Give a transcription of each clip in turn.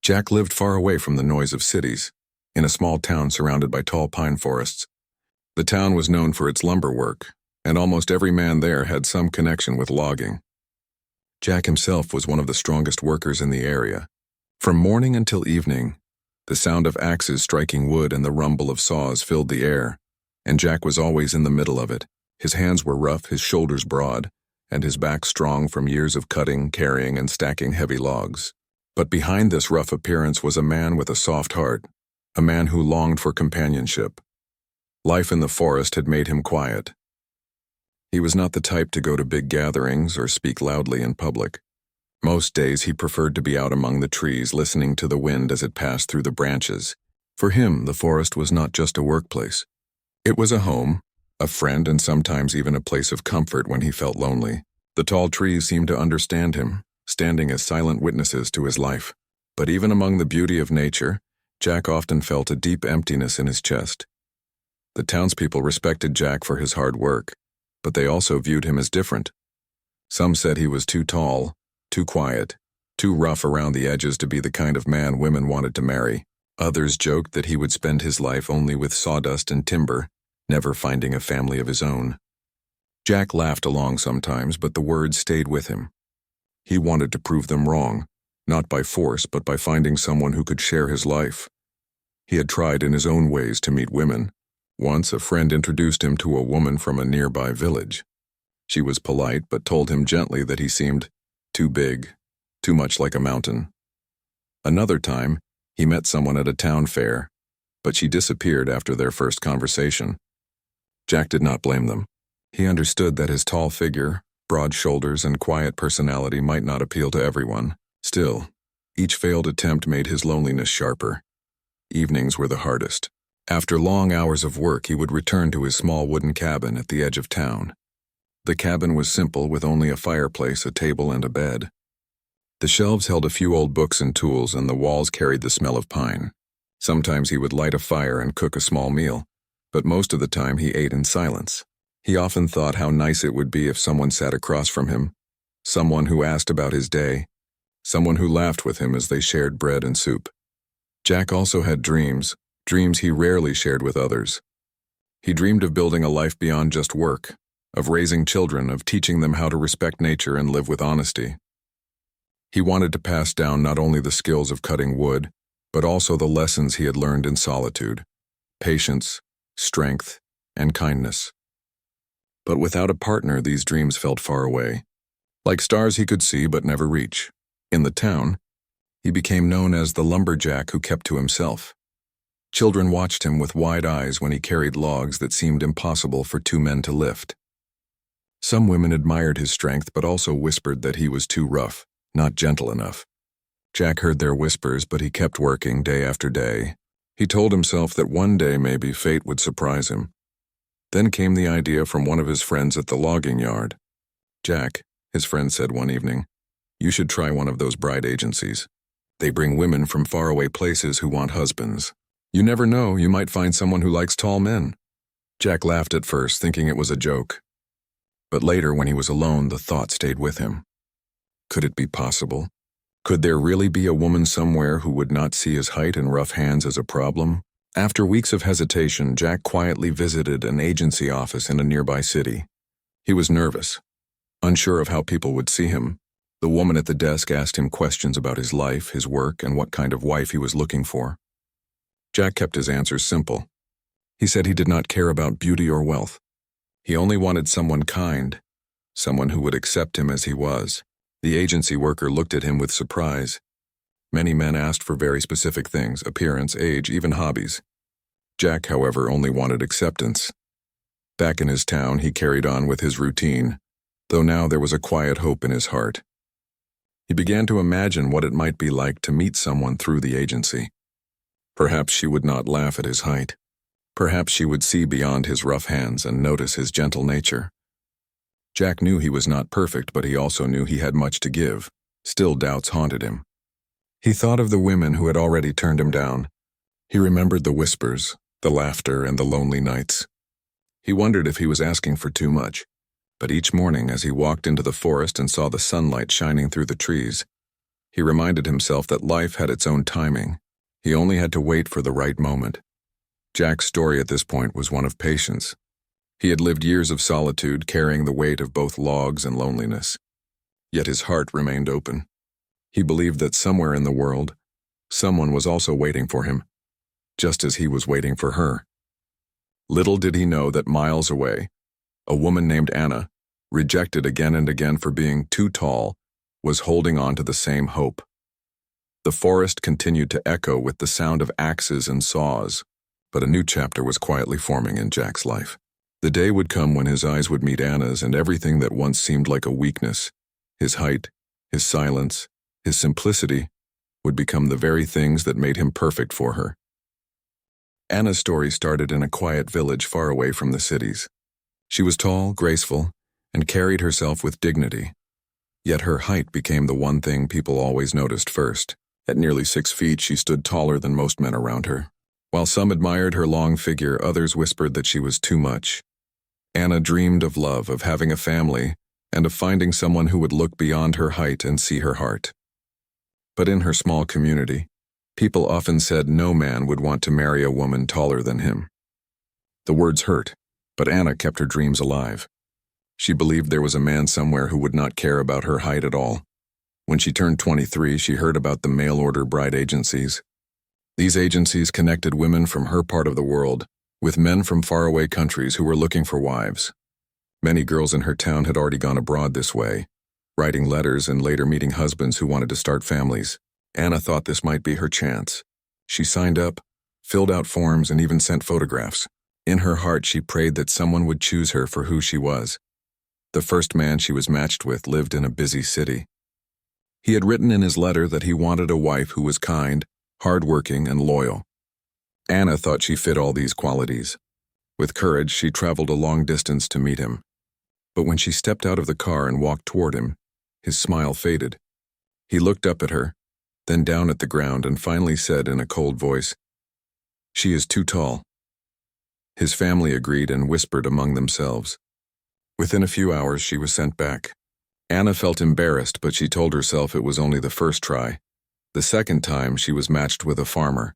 Jack lived far away from the noise of cities, in a small town surrounded by tall pine forests. The town was known for its lumber work, and almost every man there had some connection with logging. Jack himself was one of the strongest workers in the area. From morning until evening, the sound of axes striking wood and the rumble of saws filled the air, and Jack was always in the middle of it. His hands were rough, his shoulders broad, and his back strong from years of cutting, carrying, and stacking heavy logs. But behind this rough appearance was a man with a soft heart, a man who longed for companionship. Life in the forest had made him quiet. He was not the type to go to big gatherings or speak loudly in public. Most days he preferred to be out among the trees, listening to the wind as it passed through the branches. For him, the forest was not just a workplace. It was a home, a friend, and sometimes even a place of comfort when he felt lonely. The tall trees seemed to understand him, standing as silent witnesses to his life. But even among the beauty of nature, Jack often felt a deep emptiness in his chest. The townspeople respected Jack for his hard work, but they also viewed him as different. Some said he was too tall, too quiet, too rough around the edges to be the kind of man women wanted to marry. Others joked that he would spend his life only with sawdust and timber, never finding a family of his own. Jack laughed along sometimes, but the words stayed with him. He wanted to prove them wrong, not by force, but by finding someone who could share his life. He had tried in his own ways to meet women. Once a friend introduced him to a woman from a nearby village. She was polite, but told him gently that he seemed too big, too much like a mountain. Another time, he met someone at a town fair, but she disappeared after their first conversation. Jack did not blame them. He understood that his tall figure, broad shoulders, and quiet personality might not appeal to everyone. Still, each failed attempt made his loneliness sharper. Evenings were the hardest. After long hours of work, he would return to his small wooden cabin at the edge of town. The cabin was simple, with only a fireplace, a table, and a bed. The shelves held a few old books and tools, and the walls carried the smell of pine. Sometimes he would light a fire and cook a small meal, but most of the time he ate in silence. He often thought how nice it would be if someone sat across from him, someone who asked about his day, someone who laughed with him as they shared bread and soup. Jack also had dreams he rarely shared with others. He dreamed of building a life beyond just work, of raising children, of teaching them how to respect nature and live with honesty. He wanted to pass down not only the skills of cutting wood, but also the lessons he had learned in solitude, patience, strength, and kindness. But without a partner, these dreams felt far away, like stars he could see but never reach. In the town, he became known as the lumberjack who kept to himself. Children watched him with wide eyes when he carried logs that seemed impossible for two men to lift. Some women admired his strength but also whispered that he was too rough, not gentle enough. Jack heard their whispers, but he kept working day after day. He told himself that one day maybe fate would surprise him. Then came the idea from one of his friends at the logging yard. "Jack," his friend said one evening, "you should try one of those bride agencies. They bring women from faraway places who want husbands. You never know, you might find someone who likes tall men." Jack laughed at first, thinking it was a joke. But later, when he was alone, the thought stayed with him. Could it be possible? Could there really be a woman somewhere who would not see his height and rough hands as a problem? After weeks of hesitation, Jack quietly visited an agency office in a nearby city. He was nervous, unsure of how people would see him. The woman at the desk asked him questions about his life, his work, and what kind of wife he was looking for. Jack kept his answers simple. He said he did not care about beauty or wealth. He only wanted someone kind, someone who would accept him as he was. The agency worker looked at him with surprise. Many men asked for very specific things: appearance, age, even hobbies. Jack, however, only wanted acceptance. Back in his town, he carried on with his routine, though now there was a quiet hope in his heart. He began to imagine what it might be like to meet someone through the agency. Perhaps she would not laugh at his height. Perhaps she would see beyond his rough hands and notice his gentle nature. Jack knew he was not perfect, but he also knew he had much to give. Still, doubts haunted him. He thought of the women who had already turned him down. He remembered the whispers, the laughter, and the lonely nights. He wondered if he was asking for too much. But each morning, as he walked into the forest and saw the sunlight shining through the trees, He reminded himself that life had its own timing. He only had to wait for the right moment. Jack's story at this point was one of patience. He had lived years of solitude, carrying the weight of both logs and loneliness. Yet his heart remained open. He believed that somewhere in the world, someone was also waiting for him, just as he was waiting for her. Little did he know that miles away, a woman named Anna, rejected again and again for being too tall, was holding on to the same hope. The forest continued to echo with the sound of axes and saws, but a new chapter was quietly forming in Jack's life. The day would come when his eyes would meet Anna's, and everything that once seemed like a weakness, his height, his silence, his simplicity, would become the very things that made him perfect for her. Anna's story started in a quiet village far away from the cities. She was tall, graceful, and carried herself with dignity. Yet her height became the one thing people always noticed first. At nearly 6 feet, she stood taller than most men around her. While some admired her long figure, others whispered that she was too much. Anna dreamed of love, of having a family, and of finding someone who would look beyond her height and see her heart. But in her small community, people often said no man would want to marry a woman taller than him. The words hurt, but Anna kept her dreams alive. She believed there was a man somewhere who would not care about her height at all. When she turned 23, she heard about the mail-order bride agencies. These agencies connected women from her part of the world with men from faraway countries who were looking for wives. Many girls in her town had already gone abroad this way, writing letters and later meeting husbands who wanted to start families. Anna thought this might be her chance. She signed up, filled out forms, and even sent photographs. In her heart, she prayed that someone would choose her for who she was. The first man she was matched with lived in a busy city. He had written in his letter that he wanted a wife who was kind, hardworking, and loyal. Anna thought she fit all these qualities. With courage, she traveled a long distance to meet him. But when she stepped out of the car and walked toward him, his smile faded. He looked up at her, then down at the ground, and finally said in a cold voice, "She is too tall." His family agreed and whispered among themselves. Within a few hours, she was sent back. Anna felt embarrassed, but she told herself it was only the first try. The second time, she was matched with a farmer.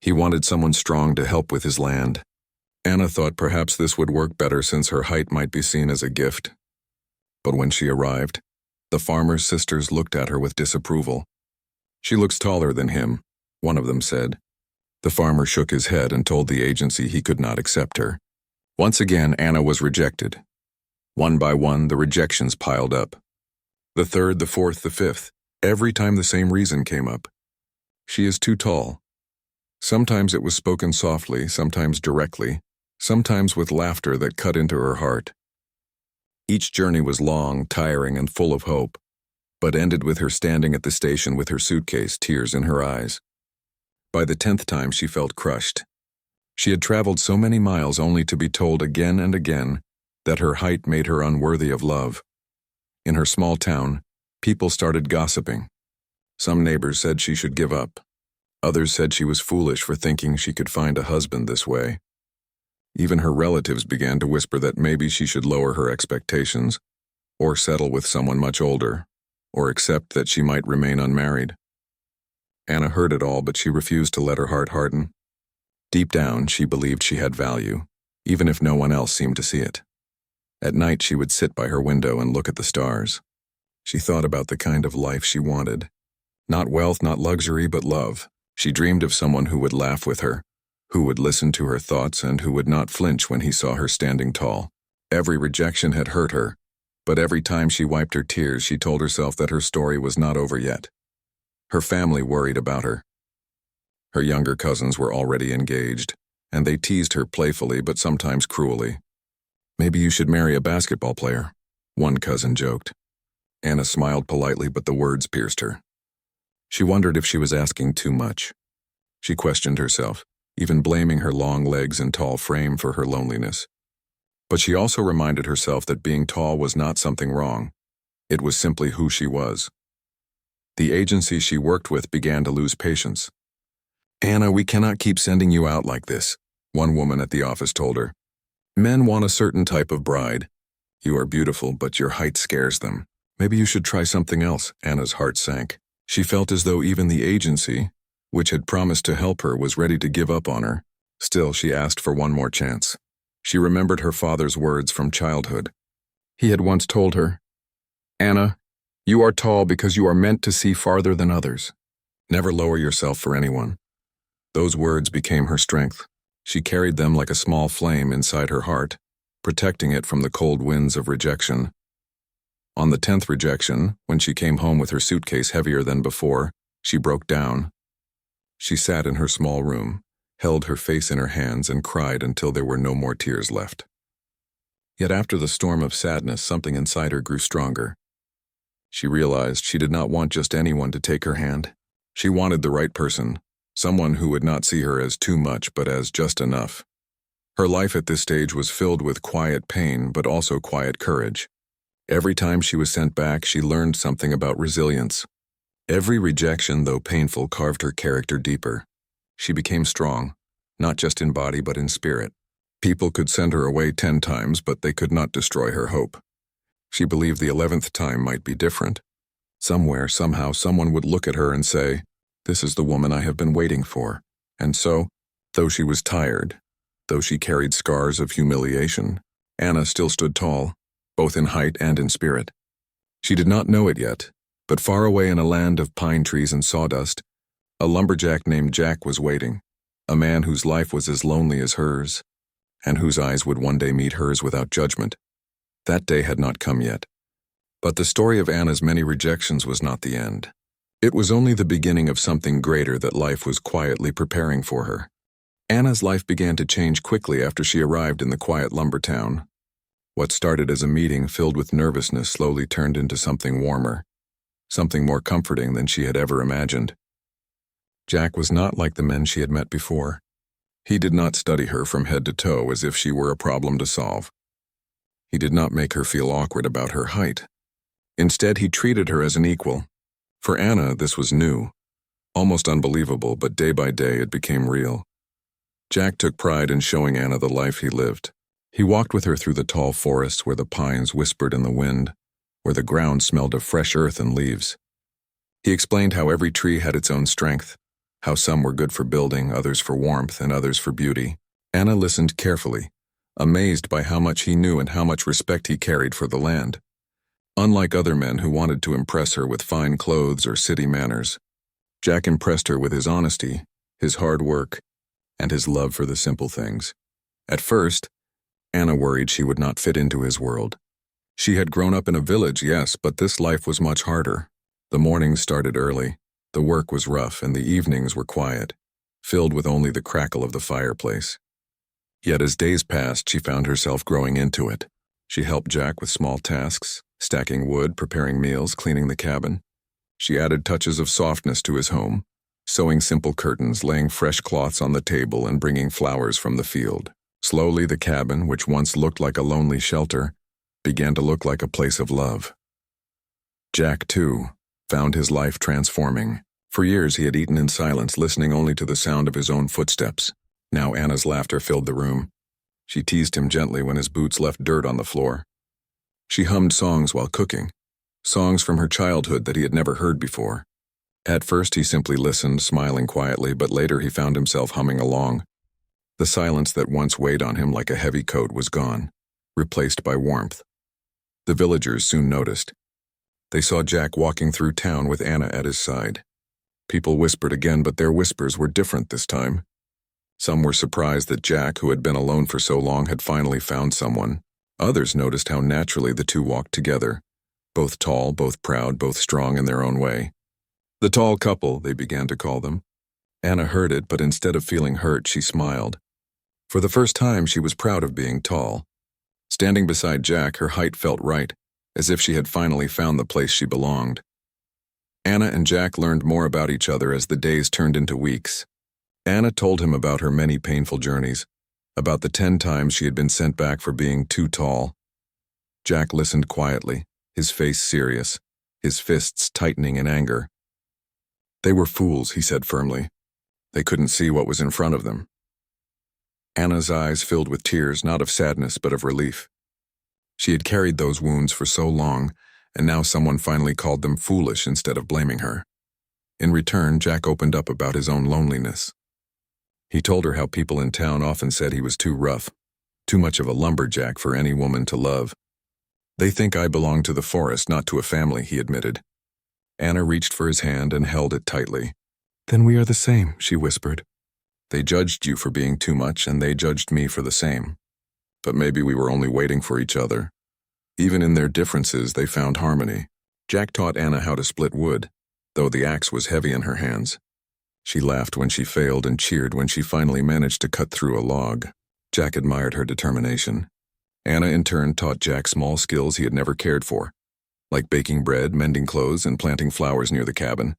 He wanted someone strong to help with his land. Anna thought perhaps this would work better since her height might be seen as a gift. But when she arrived, the farmer's sisters looked at her with disapproval. "She looks taller than him," one of them said. The farmer shook his head and told the agency he could not accept her. Once again, Anna was rejected. One by one, the rejections piled up. The third, the fourth, the fifth. Every time the same reason came up. She is too tall. Sometimes it was spoken softly, sometimes directly, sometimes with laughter that cut into her heart. Each journey was long, tiring, and full of hope, but ended with her standing at the station with her suitcase, tears in her eyes. By the 10th time, she felt crushed. She had traveled so many miles only to be told again and again that her height made her unworthy of love. In her small town, people started gossiping. Some neighbors said she should give up. Others said she was foolish for thinking she could find a husband this way. Even her relatives began to whisper that maybe she should lower her expectations, or settle with someone much older, or accept that she might remain unmarried. Anna heard it all, but she refused to let her heart harden. Deep down, she believed she had value, even if no one else seemed to see it. At night, she would sit by her window and look at the stars. She thought about the kind of life she wanted. Not wealth, not luxury, but love. She dreamed of someone who would laugh with her, who would listen to her thoughts, and who would not flinch when he saw her standing tall. Every rejection had hurt her, but every time she wiped her tears, she told herself that her story was not over yet. Her family worried about her. Her younger cousins were already engaged, and they teased her playfully but sometimes cruelly. "Maybe you should marry a basketball player," one cousin joked. Anna smiled politely, but the words pierced her. She wondered if she was asking too much. She questioned herself, even blaming her long legs and tall frame for her loneliness. But she also reminded herself that being tall was not something wrong. It was simply who she was. The agency she worked with began to lose patience. "Anna, we cannot keep sending you out like this," one woman at the office told her. "Men want a certain type of bride. You are beautiful, but your height scares them. Maybe you should try something else." Anna's heart sank. She felt as though even the agency, which had promised to help her, was ready to give up on her. Still, she asked for one more chance. She remembered her father's words from childhood. He had once told her, "Anna, you are tall because you are meant to see farther than others. Never lower yourself for anyone." Those words became her strength. She carried them like a small flame inside her heart, protecting it from the cold winds of rejection. On the 10th rejection, when she came home with her suitcase heavier than before, she broke down. She sat in her small room, held her face in her hands, and cried until there were no more tears left. Yet after the storm of sadness, something inside her grew stronger. She realized she did not want just anyone to take her hand. She wanted the right person, someone who would not see her as too much but as just enough. Her life at this stage was filled with quiet pain but also quiet courage. Every time she was sent back, she learned something about resilience. Every rejection, though painful, carved her character deeper. She became strong, not just in body but in spirit. People could send her away 10 times, but they could not destroy her hope. She believed the 11th time might be different. Somewhere, somehow, someone would look at her and say, "This is the woman I have been waiting for." And so, though she was tired, though she carried scars of humiliation, Anna still stood tall, both in height and in spirit. She did not know it yet, but far away in a land of pine trees and sawdust, a lumberjack named Jack was waiting, a man whose life was as lonely as hers, and whose eyes would one day meet hers without judgment. That day had not come yet. But the story of Anna's many rejections was not the end. It was only the beginning of something greater that life was quietly preparing for her. Anna's life began to change quickly after she arrived in the quiet lumber town. What started as a meeting filled with nervousness slowly turned into something warmer, something more comforting than she had ever imagined. Jack was not like the men she had met before. He did not study her from head to toe as if she were a problem to solve. He did not make her feel awkward about her height. Instead, he treated her as an equal. For Anna, this was new, almost unbelievable, but day by day it became real. Jack took pride in showing Anna the life he lived. He walked with her through the tall forests where the pines whispered in the wind, where the ground smelled of fresh earth and leaves. He explained how every tree had its own strength, how some were good for building, others for warmth, and others for beauty. Anna listened carefully, amazed by how much he knew and how much respect he carried for the land. Unlike other men who wanted to impress her with fine clothes or city manners, Jack impressed her with his honesty, his hard work, and his love for the simple things. At first, Anna worried she would not fit into his world. She had grown up in a village, yes, but this life was much harder. The mornings started early, the work was rough, and the evenings were quiet, filled with only the crackle of the fireplace. Yet as days passed, she found herself growing into it. She helped Jack with small tasks, stacking wood, preparing meals, cleaning the cabin. She added touches of softness to his home, sewing simple curtains, laying fresh cloths on the table, and bringing flowers from the field. Slowly, the cabin, which once looked like a lonely shelter, began to look like a place of love. Jack, too, found his life transforming. For years he had eaten in silence, listening only to the sound of his own footsteps. Now Anna's laughter filled the room. She teased him gently when his boots left dirt on the floor. She hummed songs while cooking, songs from her childhood that he had never heard before. At first he simply listened, smiling quietly, but later he found himself humming along. The silence that once weighed on him like a heavy coat was gone, replaced by warmth. The villagers soon noticed. They saw Jack walking through town with Anna at his side. People whispered again, but their whispers were different this time. Some were surprised that Jack, who had been alone for so long, had finally found someone. Others noticed how naturally the two walked together, both tall, both proud, both strong in their own way. The tall couple, they began to call them. Anna heard it, but instead of feeling hurt, she smiled. For the first time, she was proud of being tall. Standing beside Jack, her height felt right, as if she had finally found the place she belonged. Anna and Jack learned more about each other as the days turned into weeks. Anna told him about her many painful journeys, about the 10 times she had been sent back for being too tall. Jack listened quietly, his face serious, his fists tightening in anger. They were fools, he said firmly. They couldn't see what was in front of them. Anna's eyes filled with tears, not of sadness but of relief. She had carried those wounds for so long, and now someone finally called them foolish instead of blaming her. In return, Jack opened up about his own loneliness. He told her how people in town often said he was too rough, too much of a lumberjack for any woman to love. "They think I belong to the forest, not to a family," he admitted. Anna reached for his hand and held it tightly. "Then we are the same," she whispered. "They judged you for being too much, and they judged me for the same. But maybe we were only waiting for each other." Even in their differences, they found harmony. Jack taught Anna how to split wood, though the axe was heavy in her hands. She laughed when she failed and cheered when she finally managed to cut through a log. Jack admired her determination. Anna in turn taught Jack small skills he had never cared for, like baking bread, mending clothes, and planting flowers near the cabin.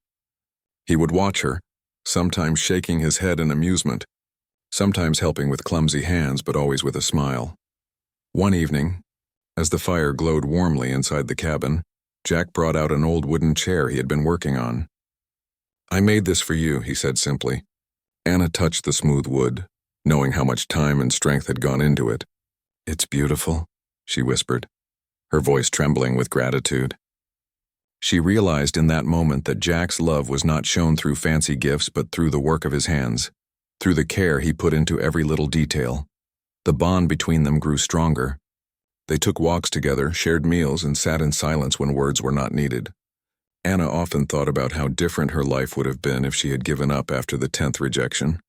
He would watch her, sometimes shaking his head in amusement, sometimes helping with clumsy hands, but always with a smile. One evening, as the fire glowed warmly inside the cabin, Jack brought out an old wooden chair he had been working on. "I made this for you," he said simply. Anna touched the smooth wood, knowing how much time and strength had gone into it. "It's beautiful," she whispered, her voice trembling with gratitude. She realized in that moment that Jack's love was not shown through fancy gifts but through the work of his hands, through the care he put into every little detail. The bond between them grew stronger. They took walks together, shared meals, and sat in silence when words were not needed. Anna often thought about how different her life would have been if she had given up after the 10th rejection.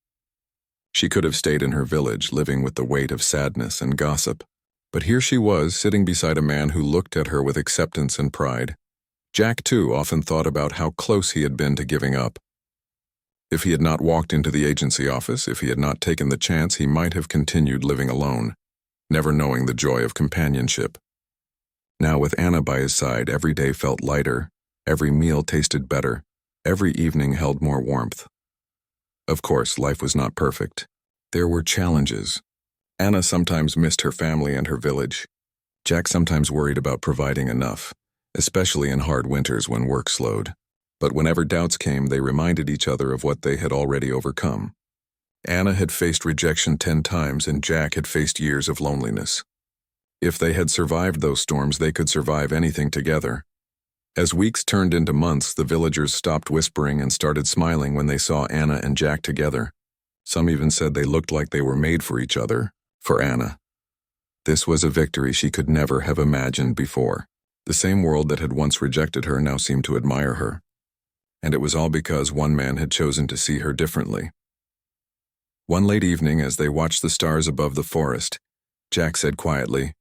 She could have stayed in her village, living with the weight of sadness and gossip. But here she was, sitting beside a man who looked at her with acceptance and pride. Jack, too, often thought about how close he had been to giving up. If he had not walked into the agency office, if he had not taken the chance, he might have continued living alone, never knowing the joy of companionship. Now, with Anna by his side, every day felt lighter, every meal tasted better, every evening held more warmth. Of course, life was not perfect. There were challenges. Anna sometimes missed her family and her village. Jack sometimes worried about providing enough, especially in hard winters when work slowed. But whenever doubts came, they reminded each other of what they had already overcome. Anna had faced rejection 10 times, and Jack had faced years of loneliness. If they had survived those storms, they could survive anything together. As weeks turned into months, the villagers stopped whispering and started smiling when they saw Anna and Jack together. Some even said they looked like they were made for each other, for Anna. This was a victory she could never have imagined before. The same world that had once rejected her now seemed to admire her. And it was all because one man had chosen to see her differently. One late evening, as they watched the stars above the forest, Jack said quietly,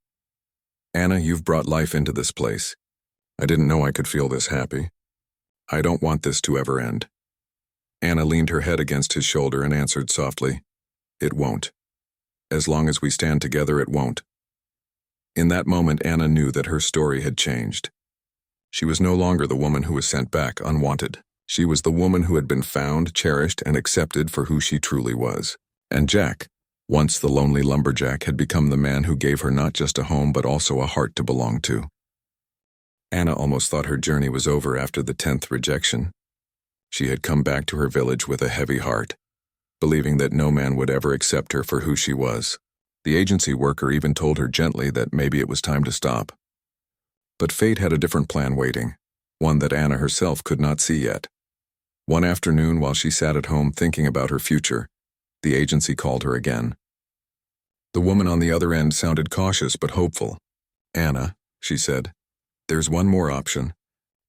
"Anna, you've brought life into this place. I didn't know I could feel this happy. I don't want this to ever end." Anna leaned her head against his shoulder and answered softly, "It won't. As long as we stand together, it won't." In that moment, Anna knew that her story had changed. She was no longer the woman who was sent back unwanted. She was the woman who had been found, cherished, and accepted for who she truly was. And Jack, once the lonely lumberjack, had become the man who gave her not just a home but also a heart to belong to. Anna almost thought her journey was over after the 10th rejection. She had come back to her village with a heavy heart, believing that no man would ever accept her for who she was. The agency worker even told her gently that maybe it was time to stop. But fate had a different plan waiting, one that Anna herself could not see yet. One afternoon, while she sat at home thinking about her future, the agency called her again. The woman on the other end sounded cautious but hopeful. "Anna," she said, "there's one more option.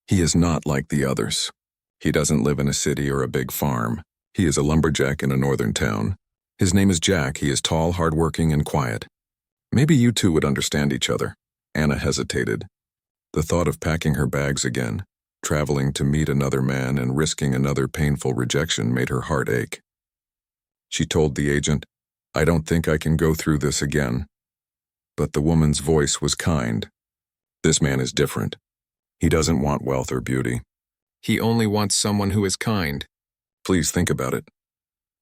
He is not like the others. He doesn't live in a city or a big farm. He is a lumberjack in a northern town. His name is Jack. He is tall, hardworking, and quiet. Maybe you two would understand each other." Anna hesitated. The thought of packing her bags again, traveling to meet another man and risking another painful rejection made her heart ache. She told the agent, "I don't think I can go through this again." But the woman's voice was kind. "This man is different. He doesn't want wealth or beauty. He only wants someone who is kind. Please think about it."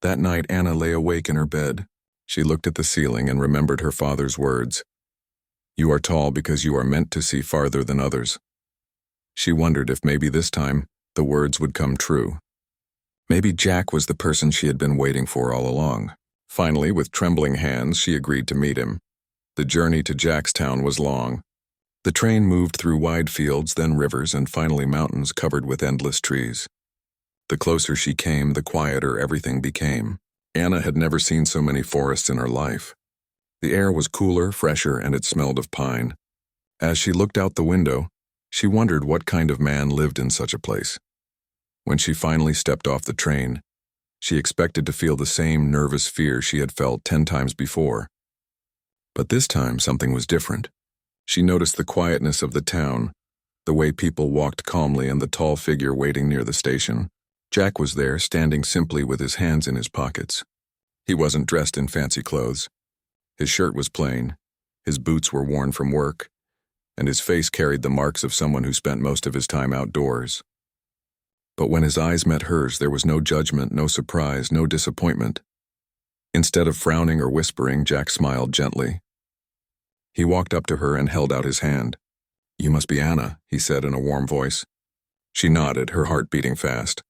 That night, Anna lay awake in her bed. She looked at the ceiling and remembered her father's words. "You are tall because you are meant to see farther than others." She wondered if maybe this time the words would come true. Maybe Jack was the person she had been waiting for all along. Finally, with trembling hands, she agreed to meet him. The journey to Jackstown was long. The train moved through wide fields, then rivers, and finally mountains covered with endless trees. The closer she came, the quieter everything became. Anna had never seen so many forests in her life. The air was cooler, fresher, and it smelled of pine. As she looked out the window, she wondered what kind of man lived in such a place. When she finally stepped off the train, she expected to feel the same nervous fear she had felt 10 times before. But this time something was different. She noticed the quietness of the town, the way people walked calmly and the tall figure waiting near the station. Jack was there, standing simply with his hands in his pockets. He wasn't dressed in fancy clothes. His shirt was plain, his boots were worn from work, and his face carried the marks of someone who spent most of his time outdoors. But when his eyes met hers, there was no judgment, no surprise, no disappointment. Instead of frowning or whispering, Jack smiled gently. He walked up to her and held out his hand. "You must be Anna," he said in a warm voice. She nodded, her heart beating fast.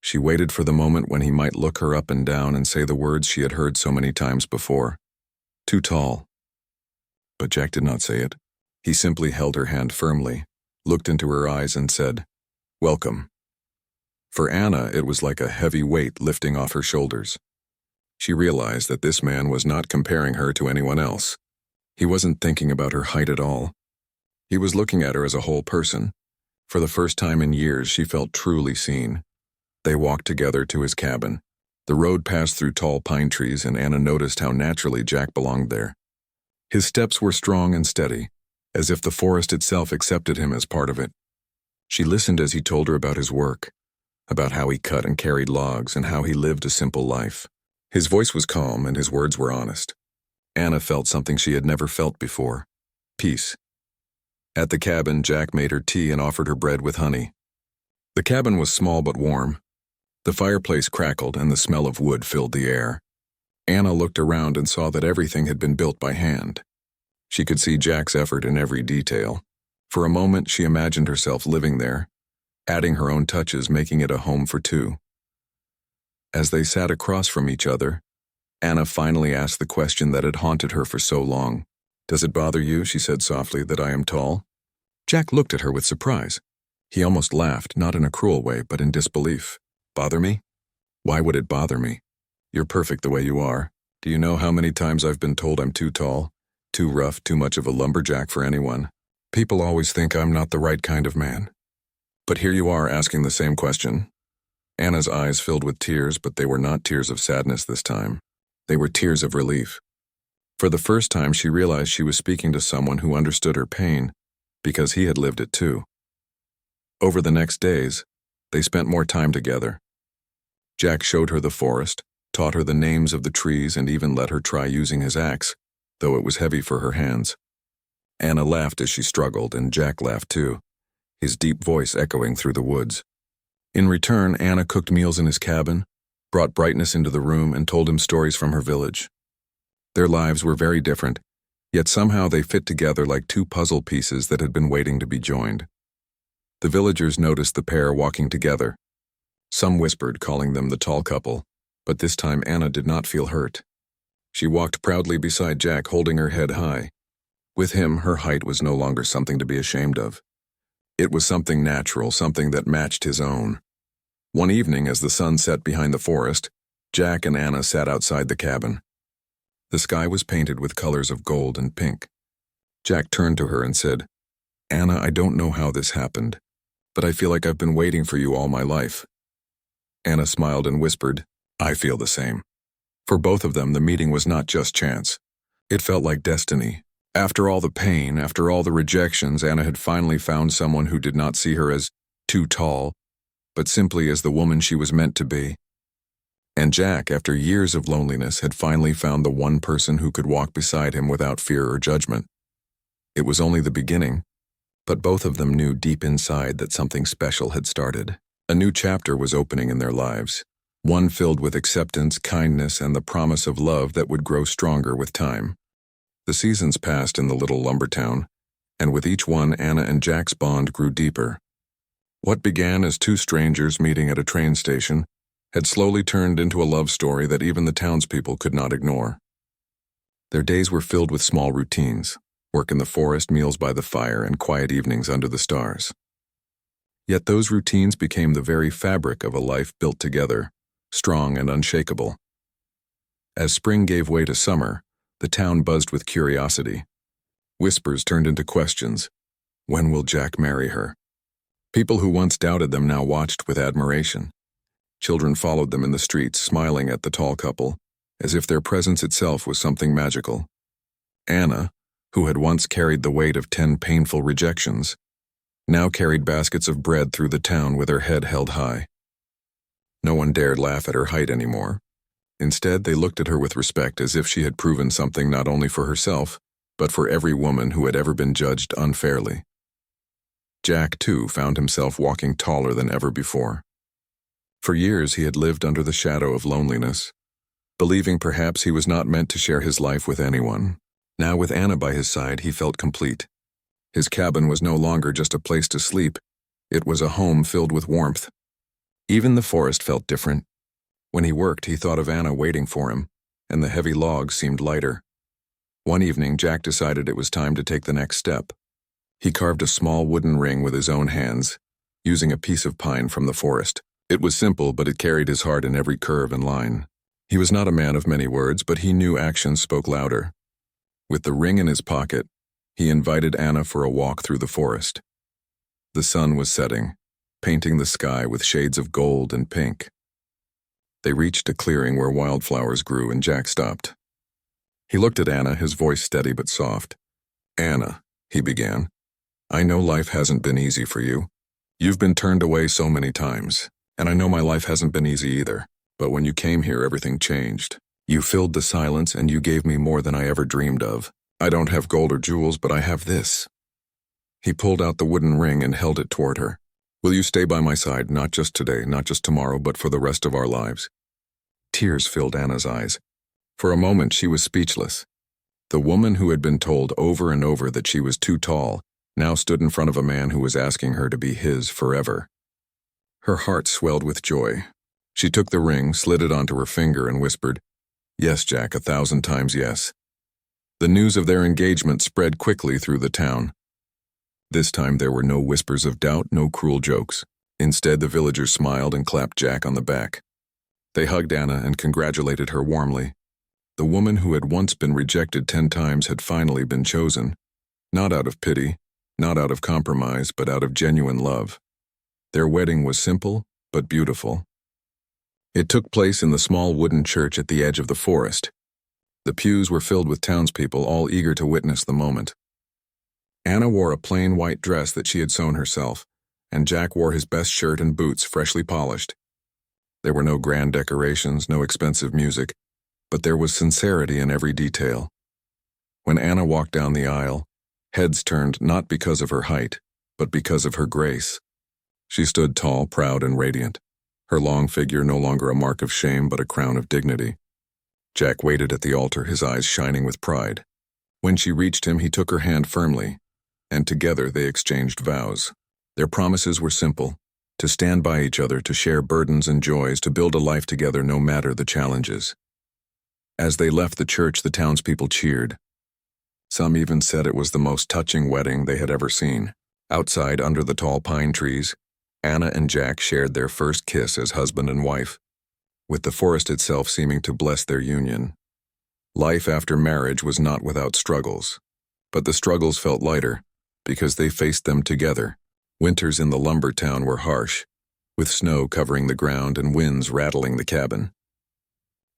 She waited for the moment when he might look her up and down and say the words she had heard so many times before. "Too tall." But Jack did not say it. He simply held her hand firmly, looked into her eyes and said, "Welcome." For Anna, it was like a heavy weight lifting off her shoulders. She realized that this man was not comparing her to anyone else. He wasn't thinking about her height at all. He was looking at her as a whole person. For the first time in years, she felt truly seen. They walked together to his cabin. The road passed through tall pine trees, and Anna noticed how naturally Jack belonged there. His steps were strong and steady, as if the forest itself accepted him as part of it. She listened as he told her about his work, about how he cut and carried logs and how he lived a simple life. His voice was calm and his words were honest. Anna felt something she had never felt before: peace. At the cabin, Jack made her tea and offered her bread with honey. The cabin was small but warm. The fireplace crackled and the smell of wood filled the air. Anna looked around and saw that everything had been built by hand. She could see Jack's effort in every detail. For a moment, she imagined herself living there, adding her own touches, making it a home for two. As they sat across from each other, Anna finally asked the question that had haunted her for so long. "Does it bother you," she said softly, "that I am tall?" Jack looked at her with surprise. He almost laughed, not in a cruel way, but in disbelief. "Bother me? Why would it bother me? You're perfect the way you are. Do you know how many times I've been told I'm too tall, too rough, too much of a lumberjack for anyone? People always think I'm not the right kind of man. But here you are asking the same question." Anna's eyes filled with tears, but they were not tears of sadness this time. They were tears of relief. For the first time, she realized she was speaking to someone who understood her pain, because he had lived it too. Over the next days, they spent more time together. Jack showed her the forest, taught her the names of the trees, and even let her try using his axe, though it was heavy for her hands. Anna laughed as she struggled, and Jack laughed too, his deep voice echoing through the woods. In return, Anna cooked meals in his cabin, brought brightness into the room, and told him stories from her village. Their lives were very different, yet somehow they fit together like two puzzle pieces that had been waiting to be joined. The villagers noticed the pair walking together. Some whispered, calling them the tall couple, but this time Anna did not feel hurt. She walked proudly beside Jack, holding her head high. With him, her height was no longer something to be ashamed of. It was something natural, something that matched his own. One evening, as the sun set behind the forest, Jack and Anna sat outside the cabin. The sky was painted with colors of gold and pink. Jack turned to her and said, "Anna, I don't know how this happened, but I feel like I've been waiting for you all my life." Anna smiled and whispered, "I feel the same." For both of them, the meeting was not just chance. It felt like destiny. After all the pain, after all the rejections, Anna had finally found someone who did not see her as too tall, but simply as the woman she was meant to be. And Jack, after years of loneliness, had finally found the one person who could walk beside him without fear or judgment. It was only the beginning, but both of them knew deep inside that something special had started. A new chapter was opening in their lives, one filled with acceptance, kindness, and the promise of love that would grow stronger with time. The seasons passed in the little lumber town, and with each one, Anna and Jack's bond grew deeper. What began as two strangers meeting at a train station had slowly turned into a love story that even the townspeople could not ignore. Their days were filled with small routines: work in the forest, meals by the fire, and quiet evenings under the stars. Yet those routines became the very fabric of a life built together, strong and unshakable. As spring gave way to summer, the town buzzed with curiosity. Whispers turned into questions. When will Jack marry her? People who once doubted them now watched with admiration. Children followed them in the streets, smiling at the tall couple, as if their presence itself was something magical. Anna, who had once carried the weight of 10 painful rejections, now carried baskets of bread through the town with her head held high. No one dared laugh at her height anymore. Instead, they looked at her with respect, as if she had proven something not only for herself, but for every woman who had ever been judged unfairly. Jack, too, found himself walking taller than ever before. For years he had lived under the shadow of loneliness, believing perhaps he was not meant to share his life with anyone. Now, with Anna by his side, he felt complete. His cabin was no longer just a place to sleep. It was a home filled with warmth. Even the forest felt different. When he worked, he thought of Anna waiting for him, and the heavy logs seemed lighter. One evening, Jack decided it was time to take the next step. He carved a small wooden ring with his own hands, using a piece of pine from the forest. It was simple, but it carried his heart in every curve and line. He was not a man of many words, but he knew actions spoke louder. With the ring in his pocket, he invited Anna for a walk through the forest. The sun was setting, painting the sky with shades of gold and pink. They reached a clearing where wildflowers grew, and Jack stopped. He looked at Anna, his voice steady but soft. "Anna," he began, "I know life hasn't been easy for you. You've been turned away so many times, and I know my life hasn't been easy either. But when you came here, everything changed. You filled the silence, and you gave me more than I ever dreamed of. I don't have gold or jewels, but I have this." He pulled out the wooden ring and held it toward her. "Will you stay by my side, not just today, not just tomorrow, but for the rest of our lives?" Tears filled Anna's eyes. For a moment, she was speechless. The woman who had been told over and over that she was too tall now stood in front of a man who was asking her to be his forever. Her heart swelled with joy. She took the ring, slid it onto her finger, and whispered, "Yes, Jack, 1,000 times yes." The news of their engagement spread quickly through the town. This time there were no whispers of doubt, no cruel jokes. Instead, the villagers smiled and clapped Jack on the back. They hugged Anna and congratulated her warmly. The woman who had once been rejected 10 times had finally been chosen, not out of pity, not out of compromise, but out of genuine love. Their wedding was simple, but beautiful. It took place in the small wooden church at the edge of the forest. The pews were filled with townspeople, all eager to witness the moment. Anna wore a plain white dress that she had sewn herself, and Jack wore his best shirt and boots, freshly polished. There were no grand decorations, no expensive music, but there was sincerity in every detail. When Anna walked down the aisle, heads turned not because of her height, but because of her grace. She stood tall, proud, and radiant, her long figure no longer a mark of shame but a crown of dignity. Jack waited at the altar, his eyes shining with pride. When she reached him, he took her hand firmly, and together they exchanged vows. Their promises were simple: to stand by each other, to share burdens and joys, to build a life together no matter the challenges. As they left the church, the townspeople cheered. Some even said it was the most touching wedding they had ever seen. Outside, under the tall pine trees, Anna and Jack shared their first kiss as husband and wife, with the forest itself seeming to bless their union. Life after marriage was not without struggles, but the struggles felt lighter because they faced them together. Winters in the lumber town were harsh, with snow covering the ground and winds rattling the cabin.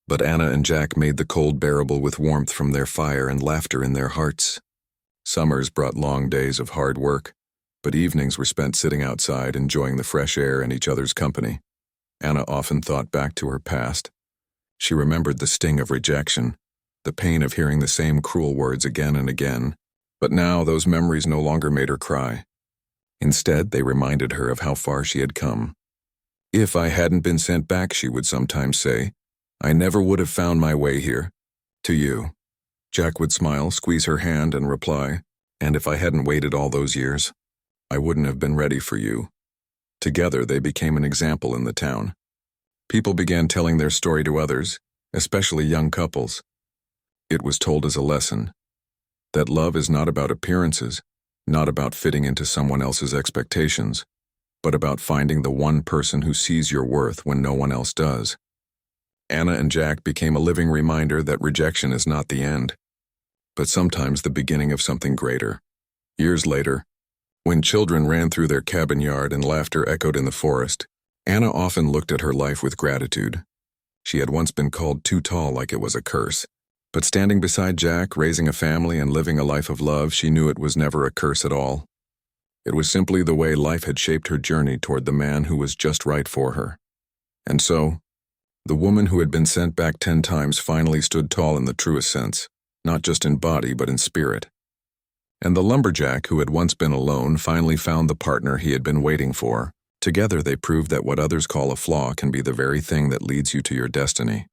But Anna and Jack made the cold bearable with warmth from their fire and laughter in their hearts. Summers brought long days of hard work, but evenings were spent sitting outside, enjoying the fresh air and each other's company. Anna often thought back to her past. She remembered the sting of rejection, the pain of hearing the same cruel words again and again, but now those memories no longer made her cry. Instead, they reminded her of how far she had come. "If I hadn't been sent back," she would sometimes say, "I never would have found my way here. To you." Jack would smile, squeeze her hand, and reply, "And if I hadn't waited all those years, I wouldn't have been ready for you." Together, they became an example in the town. People began telling their story to others, especially young couples. It was told as a lesson that love is not about appearances, not about fitting into someone else's expectations, but about finding the one person who sees your worth when no one else does. Anna and Jack became a living reminder that rejection is not the end, but sometimes the beginning of something greater. Years later, when children ran through their cabin yard and laughter echoed in the forest, Anna often looked at her life with gratitude. She had once been called too tall like it was a curse, but standing beside Jack, raising a family and living a life of love, she knew it was never a curse at all. It was simply the way life had shaped her journey toward the man who was just right for her. And so, the woman who had been sent back 10 times finally stood tall in the truest sense, not just in body but in spirit. And the lumberjack who had once been alone finally found the partner he had been waiting for. Together they proved that what others call a flaw can be the very thing that leads you to your destiny.